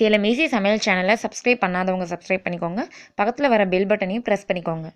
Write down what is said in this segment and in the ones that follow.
Salem easy சமையல் சேனலை subscribe பண்ணாதவங்க சப்ஸ்கிரைப் பண்ணிக்கோங்க. பக்கத்தில் வர பெல் பட்டனையும் ப்ரெஸ் பண்ணிக்கோங்க.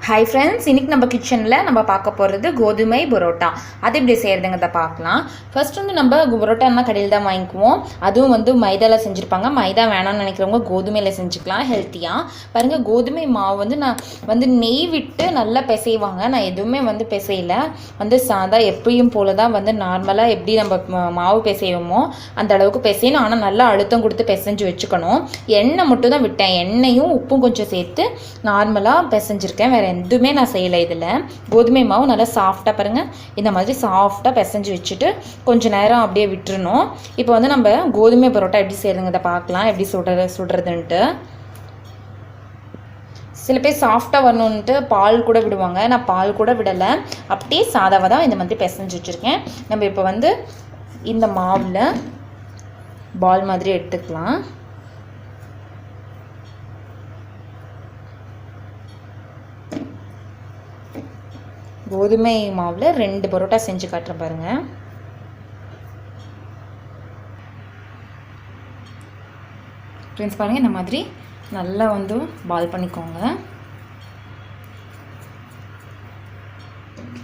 ஹாய் ஃப்ரெண்ட்ஸ், இன்றைக்கி நம்ம கிச்சனில் நம்ம பார்க்க போகிறது கோதுமை பரோட்டா. அது எப்படி செய்கிறதுங்கிறத பார்க்கலாம். ஃபர்ஸ்ட் வந்து நம்ம பரோட்டானா கடையில் தான் வாங்கிக்குவோம். அதுவும் வந்து மைதாவில் செஞ்சுருப்பாங்க. மைதா வேணாம்னு நினைக்கிறவங்க கோதுமையில் செஞ்சுக்கலாம் ஹெல்த்தியாக. பாருங்கள், கோதுமை மாவு வந்து நான் வந்து நெய் விட்டு நல்லா பிசைவாங்க. நான் எதுவுமே வந்து பிசையலை. வந்து சாதா எப்பயும் போல தான் வந்து நார்மலாக எப்படி நம்ம மாவு பிசைவோமோ அந்த அளவுக்கு பிசையணும். ஆனால் நல்லா அழுத்தம் கொடுத்து பிசைஞ்சு வச்சுக்கணும். எண்ணெய் மட்டும் தான் விட்டேன். எண்ணெயும் உப்பும் கொஞ்சம் சேர்த்து நார்மலாக பிசைஞ்சிருக்கேன். வேறு எதுவுமே நான் செய்யலை. இதில் கோதுமை மாவு நல்லா சாஃப்டாக பாருங்கள், இந்த மாதிரி சாஃப்டாக பிசைஞ்சு வச்சுட்டு கொஞ்சம் நேரம் அப்படியே விட்டுறணும். இப்போ வந்து நம்ம கோதுமை பரோட்டா எப்படி செய்யறதுங்கிறத பார்க்கலாம், எப்படி சுடுறதுன்ட்டு. சில பேர் சாஃப்டாக வரணுன்ட்டு பால் கூட விடுவாங்க. நான் பால் கூட விடலை, அப்படியே சாதாவாக தான் இந்த மாதிரி பிசைஞ்சு வச்சுருக்கேன். நம்ம இப்போ வந்து இந்த மாவில் பால் மாதிரி எடுத்துக்கலாம். கோதுமை மாவில் 2 பரோட்டா செஞ்சு காட்டுறேன் பாருங்கள். ஃப்ரெண்ட்ஸ் பாருங்கள், இந்த மாதிரி நல்லா வந்து பால் பண்ணிக்கோங்க.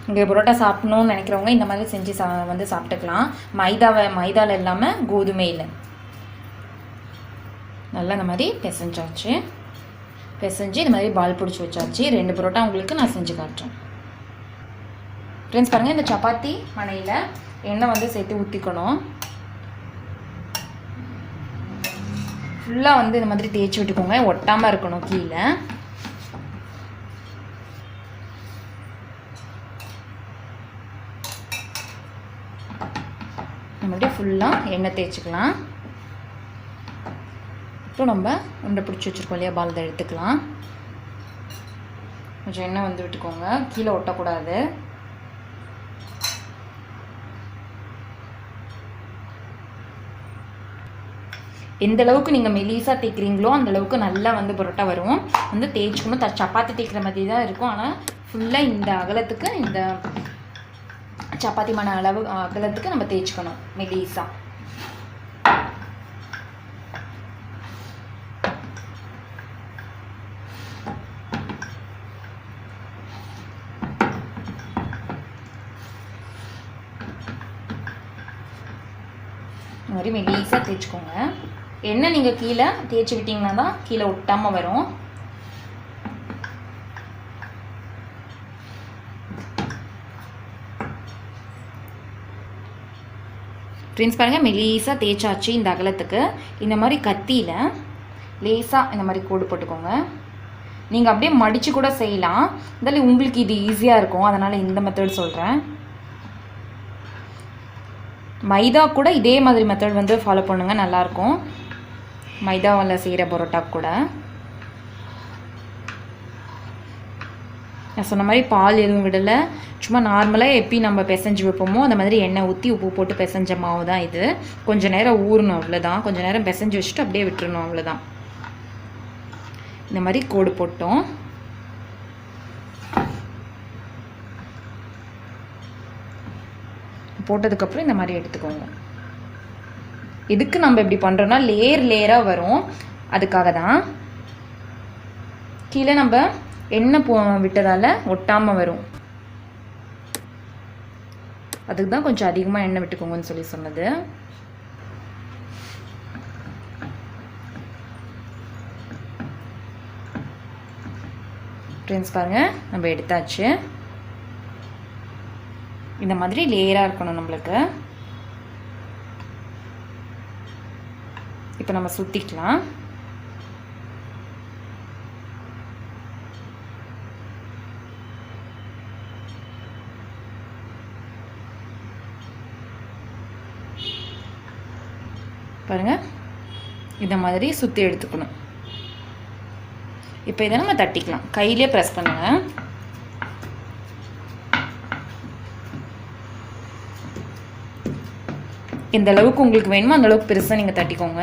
இங்கே பரோட்டா சாப்பிட்ணுன்னு நினைக்கிறவங்க இந்த மாதிரி செஞ்சு வந்து சாப்பிட்டுக்கலாம். மைதாவில் இல்லாமல் கோதுமையில் நல்லா இந்த மாதிரி பிசைஞ்சாச்சு. பிசைஞ்சு இந்த மாதிரி பால் பிடிச்சி வச்சாச்சு. 2 பரோட்டா உங்களுக்கு நான் செஞ்சு காட்டுறேன். ஃப்ரெண்ட்ஸ் பாருங்கள், இந்த சப்பாத்தி மணையில் எண்ணெய் வந்து சேர்த்து ஊற்றிக்கணும். ஃபுல்லாக வந்து இந்த மாதிரி தேய்ச்சி விட்டுக்கோங்க, ஒட்டாமல் இருக்கணும் கீழே. நம்மளுடைய ஃபுல்லாக எண்ணெய் தேய்ச்சிக்கலாம். அப்புறம் நம்ம உண்டை பிடிச்சி வச்சுருக்கோம் இல்லையா, பால் தான் எடுத்துக்கலாம். கொஞ்சம் எண்ணெய் வந்து விட்டுக்கோங்க, கீழே ஒட்டக்கூடாது. எந்த அளவுக்கு நீங்கள் மெலிசாக தேய்க்கிறீங்களோ அந்த அளவுக்கு நல்லா வந்து பரோட்டா வரும். வந்து தேய்ச்சிக்கணும். சப்பாத்தி தேய்க்கிற மாதிரி தான் இருக்கும். ஆனால் ஃபுல்லாக இந்த அகலத்துக்கு, இந்த சப்பாத்தி மண அளவு அகலத்துக்கு நம்ம தேய்ச்சிக்கணும் மெலிசாக. இந்த மாதிரி மெலிசாக தேய்ச்சிக்கோங்க. எண்ணெய் நீங்கள் கீழே தேய்ச்சி விட்டிங்கன்னா தான் கீழே ஒட்டாமல் வரும். ஃப்ரெண்ட்ஸ் பாருங்கள், மெலிசாக தேய்ச்சாச்சு இந்த அகலத்துக்கு. இந்த மாதிரி கத்தியில் லேசாக இந்த மாதிரி கோடு போட்டுக்கோங்க. நீங்கள் அப்படியே மடித்து கூட செய்யலாம். இதில் உங்களுக்கு இது ஈஸியாக இருக்கும், அதனால் இந்த மெத்தட் சொல்கிறேன். மைதா கூட இதே மாதிரி மெத்தட் வந்து ஃபாலோ பண்ணுங்கள், நல்லாயிருக்கும். மைதாவில் செய்கிற பரோட்டா கூட நான் சொன்ன மாதிரி பால் எதுவும் விடலை. சும்மா நார்மலாக எப்படி நம்ம பிசைஞ்சு வைப்போமோ அந்த மாதிரி எண்ணெய் ஊற்றி உப்பு போட்டு பிசைஞ்ச மாவு தான் இது. கொஞ்சம் நேரம் ஊறணும், அவ்வளோதான். கொஞ்சம் நேரம் பிசைஞ்சு வச்சுட்டு அப்படியே விட்டுறணும், அவ்வளோதான். இந்த மாதிரி கோடு போட்டோம். போட்டதுக்கப்புறம் இந்த மாதிரி எடுத்துக்கோங்க. இதுக்கு நம்ம எப்படி பண்ணுறோன்னா லேயராக வரும், அதுக்காக தான். கீழே நம்ம எண்ணெய் விட்டதால் ஒட்டாமல் வரும், அதுக்கு தான் கொஞ்சம் அதிகமாக எண்ணெய் விட்டுக்கோங்கன்னு சொல்லி சொன்னது. ஃப்ரெண்ட்ஸ் பாருங்கள், நம்ம எடுத்தாச்சு. இந்த மாதிரி லேயராக இருக்கணும் நம்மளுக்கு. இப்போ நம்ம சுற்றிக்கலாம். பாருங்கள், இந்த மாதிரி சுற்றி எடுத்துக்கணும். இப்போ இதை நம்ம தட்டிக்கலாம். கையிலே ப்ரெஸ் பண்ணுங்கள். எந்த அளவுக்கு உங்களுக்கு வேணுமோ அந்த அளவுக்கு பெருசாக நீங்கள் தட்டிக்கோங்க.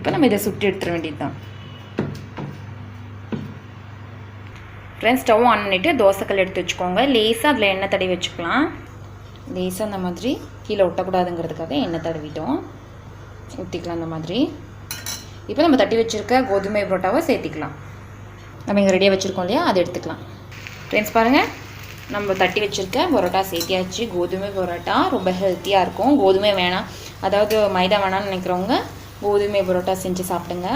இப்போ நம்ம இதை சுட்டு எடுத்துட வேண்டியது தான். ஃப்ரெண்ட்ஸ் ஸ்டவ் ஆன் பண்ணிவிட்டு தோசைக்கல் எடுத்து வச்சுக்கோங்க. லேசாக அதில் எண்ணெய் தடவி வச்சுக்கலாம். லேசாக அந்த மாதிரி கீழே ஒட்டக்கூடாதுங்கிறதுக்காக எண்ணெய் தடவிட்டோம். ஊற்றிக்கலாம் அந்த மாதிரி. இப்போ நம்ம தட்டி வச்சுருக்க கோதுமை பரோட்டாவை சேர்த்திக்கலாம். நம்ம இங்கே ரெடியாக வச்சுருக்கோம் இல்லையா, அதை எடுத்துக்கலாம். ஃப்ரெண்ட்ஸ் பாருங்கள், நம்ம தட்டி வச்சுருக்க பரோட்டா சேர்த்தியாச்சு. கோதுமை பரோட்டா ரொம்ப ஹெல்த்தியாக இருக்கும். கோதுமை வேணாம், அதாவது மைதா வேணாம்னு நினைக்கிறவங்க கோதுமை பரோட்டா செஞ்சு சாப்பிடுங்க.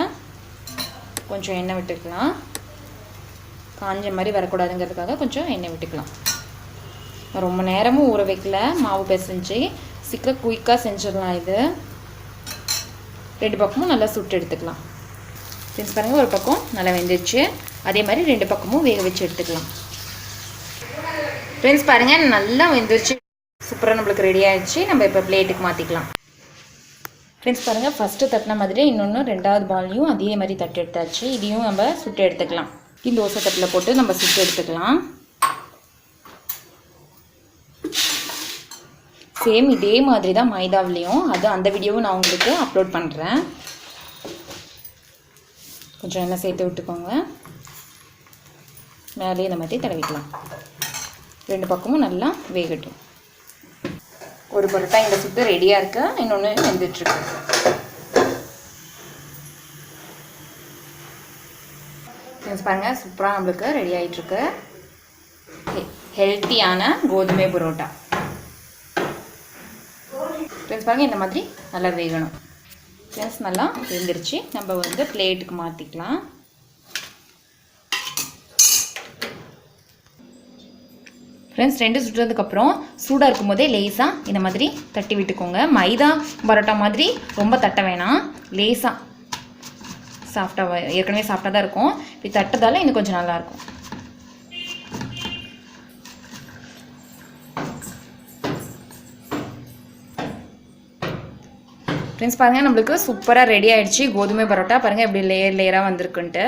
கொஞ்சம் எண்ணெய் விட்டுக்கலாம். காஞ்ச மாதிரி வரக்கூடாதுங்கிறதுக்காக கொஞ்சம் எண்ணெய் விட்டுக்கலாம். ரொம்ப நேரமும் ஊற வைக்கல, மாவு பிசைஞ்சு சீக்கிரம் குயிக்காக செஞ்சிடலாம். இது 2 பக்கமும் நல்லா சுட்டு எடுத்துக்கலாம். ஃப்ரெண்ட்ஸ் பாருங்கள், ஒரு பக்கம் நல்லா வெந்துச்சு. அதே மாதிரி 2 பக்கமும் வேக வச்சு எடுத்துக்கலாம். ஃப்ரெண்ட்ஸ் பாருங்கள், நல்லா வெந்துருச்சு. சூப்பராக நம்மளுக்கு ரெடி ஆகிடுச்சு. நம்ம இப்போ பிளேட்டுக்கு மாற்றிக்கலாம். ஃப்ரெண்ட்ஸ் பாருங்கள், ஃபஸ்ட்டு தட்டின மாதிரி இன்னொன்று 2வது பாலையும் அதே மாதிரி தட்டு எடுத்தாச்சு. இதையும் நம்ம சுட்டு எடுத்துக்கலாம். தோசை தட்டில் போட்டு நம்ம சுட்டு எடுத்துக்கலாம். சேம் இதே மாதிரி தான் மைதாவிலையும், அந்த வீடியோவும் நான் உங்களுக்கு அப்லோட் பண்ணுறேன். கொஞ்சம் எண்ணெய் சேர்த்து விட்டுக்கோங்க. மேலே இந்த மாதிரி தடவிக்கலாம். 2 பக்கமும் நல்லா வேகட்டும். ஒரு பரோட்டா இந்த சுட்டு ரெடியாக இருக்கு, இன்னொன்று வெந்துட்டுருக்கு. பாருங்கள், சூப்பராக நம்மளுக்கு ரெடி ஆகிட்டுருக்கு ஹெல்த்தியான கோதுமை பரோட்டா. ஃப்ரெண்ட்ஸ் பாருங்கள், இந்த மாதிரி நல்லா வேகணும். ஃப்ரெண்ட்ஸ் நல்லா வெந்துருச்சு. நம்ம வந்து பிளேட்டுக்கு மாற்றிக்கலாம். ஃப்ரெண்ட்ஸ் 2 சுட்டுறதுக்கப்புறம் சூடாக இருக்கும் போதே லேசாக இந்த மாதிரி தட்டி விட்டுக்கோங்க. மைதா பரோட்டா மாதிரி ரொம்ப தட்ட வேணாம், லேசாக சாஃப்டாக, ஏற்கனவே சாஃப்டாக தான் இருக்கும். இப்போ தட்டதால் இன்னும் கொஞ்சம் நல்லாயிருக்கும். ஃப்ரெண்ட்ஸ் பாருங்கள், நம்மளுக்கு சூப்பராக ரெடி ஆகிடுச்சு கோதுமை பரோட்டா. பாருங்கள் எப்படி லேயராக வந்திருக்குன்ட்டு.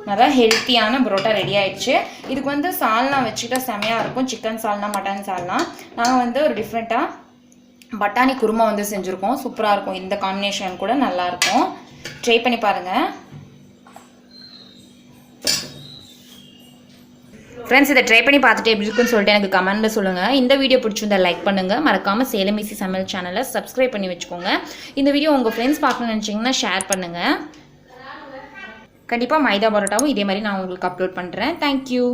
நல்லா ஹெல்த்தியான பரோட்டா ரெடி ஆகிடுச்சு. இதுக்கு வந்து சால்னா வச்சுக்கிட்டா செமையாக இருக்கும். சிக்கன் சால்னா, மட்டன் சால்னா. நாங்கள் வந்து ஒரு டிஃப்ரெண்ட்டாக பட்டாணி குருமா வந்து செஞ்சுருக்கோம். சூப்பராக இருக்கும். இந்த காம்பினேஷன் கூட நல்லாயிருக்கும். ட்ரை பண்ணி பாருங்கள். ஃப்ரெண்ட்ஸ், இதை ட்ரை பண்ணி பார்த்துட்டு எப்படி இருக்குன்னு சொல்லிட்டு எனக்கு கமெண்ட்டில் சொல்லுங்கள். இந்த வீடியோ பிடிச்சிருந்தா லைக் பண்ணுங்கள். மறக்காமல் சேலம் ஈசி சமையல் சேனலை சப்ஸ்கிரைப் பண்ணி வச்சுக்கோங்க. இந்த வீடியோ உங்கள் ஃப்ரெண்ட்ஸ் பார்க்கணும்னு நினச்சிங்கன்னா ஷேர் பண்ணுங்கள். கண்டிப்பாக மைதா பரோட்டாவும் இதே மாதிரி நான் உங்களுக்கு அப்லோட் பண்ணுறேன். தேங்க்யூ.